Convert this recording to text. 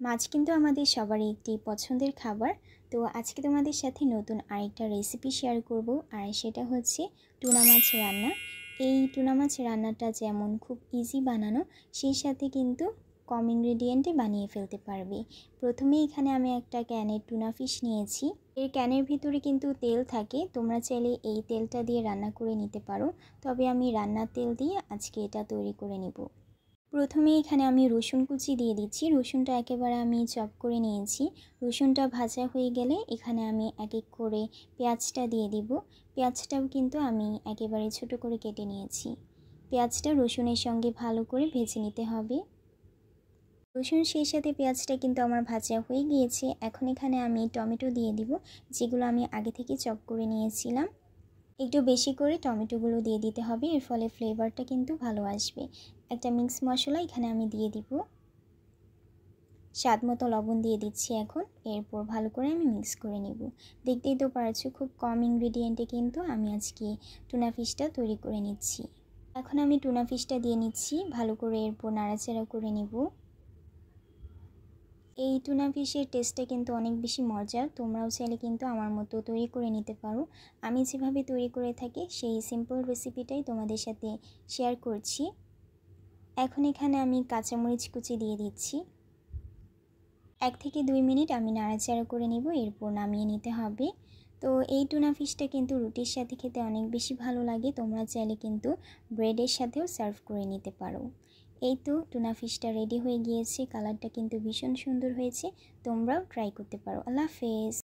মাছ কিন্তু আমাদের সবারই একটি পছন্দের খাবার। তো আজকে তোমাদের সাথে নতুন আরেকটা রেসিপি শেয়ার করব, আর সেটা হচ্ছে টুনা মাছ রান্না। এই টুনা মাছ রান্নাটা যেমন খুব ইজি বানানো, সেই সাথে কিন্তু কম ইনগ্রেডিয়েন্টে বানিয়ে ফেলতে পারবে। প্রথমে এখানে আমি একটা ক্যানের টুনা ফিশ নিয়েছি। এর ক্যানের ভিতরে কিন্তু তেল থাকে, তোমরা চাইলে এই তেলটা দিয়ে রান্না করে নিতে পারো, তবে আমি রান্নার তেল দিয়ে আজকে এটা তৈরি করে নেব। প্রথমে এখানে আমি রসুন কুচি দিয়ে দিচ্ছি। রসুনটা একেবারে আমি চপ করে নিয়েছি। রসুনটা ভাজা হয়ে গেলে এখানে আমি এক এক করে পেঁয়াজটা দিয়ে দিব। পেঁয়াজটাও কিন্তু আমি একেবারে ছোট করে কেটে নিয়েছি। পেঁয়াজটা রসুনের সঙ্গে ভালো করে ভেজে নিতে হবে। রসুন সেই সাথে পেঁয়াজটা কিন্তু আমার ভাজা হয়ে গিয়েছে। এখন এখানে আমি টমেটো দিয়ে দিব, যেগুলো আমি আগে থেকে চপ করে নিয়েছিলাম। একটু বেশি করে টমেটোগুলো দিয়ে দিতে হবে, এর ফলে ফ্লেভারটা কিন্তু ভালো আসবে। একটা মিক্স মশলা এখানে আমি দিয়ে দিব, স্বাদ মতো লবণ দিয়ে দিচ্ছি এখন। এরপর ভালো করে আমি মিক্স করে নেব। দেখতেই তো পারছো খুব কম ইনগ্রেডিয়েন্টে কিন্তু আমি আজকে টুনা ফিশটা তৈরি করে নিচ্ছি। এখন আমি টুনা ফিশটা দিয়ে নিচ্ছি ভালো করে, এরপর নাড়াচাড়া করে নেব। এই টুনা ফিশের টেস্টটা কিন্তু অনেক বেশি মজার, তোমরাও চাইলে কিন্তু আমার মতো তৈরি করে নিতে পারো। আমি যেভাবে তৈরি করে থাকি সেই সিম্পল রেসিপিটাই তোমাদের সাথে শেয়ার করছি। এখন এখানে আমি কাঁচামরিচ কুচি দিয়ে দিচ্ছি। 1 থেকে 2 মিনিট আমি নাড়াচাড়া করে নিব, এরপর নামিয়ে নিতে হবে। তো এই টুনা ফিশটা কিন্তু রুটির সাথে খেতে অনেক বেশি ভালো লাগে, তোমরা চাইলে কিন্তু ব্রেডের সাথেও সার্ভ করে নিতে পারো। এই তো টুনা ফিশটা রেডি হয়ে গিয়েছে, কালারটা কিন্তু ভীষণ সুন্দর হয়েছে। তোমরাও ট্রাই করতে পারো। আল্লাহ হাফেজ।